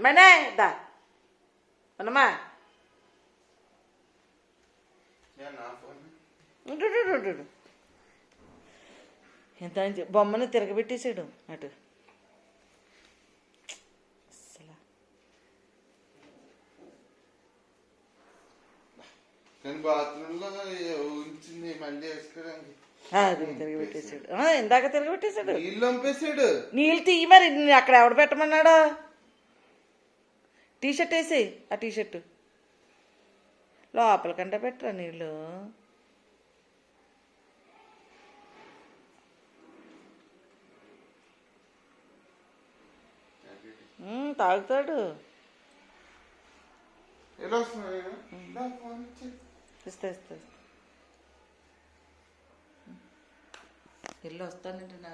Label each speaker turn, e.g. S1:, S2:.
S1: మనే దా మనమా ఎంత బొమ్మను తిరగబెట్టేసాడు అటు తిరగబెట్టేసాడు ఇందాక తిరగబెట్టేసాడు నీళ్ళు తీయి మరి అక్కడ ఎవడు పెట్టమన్నాడు టీషర్ట్ వేసి ఆ టీషర్ట్ లోపల కంటే పెట్టరా నీళ్ళు తాగుతాడు ఇస్తా ఇస్తా ఇల్లు వస్తానంటే నా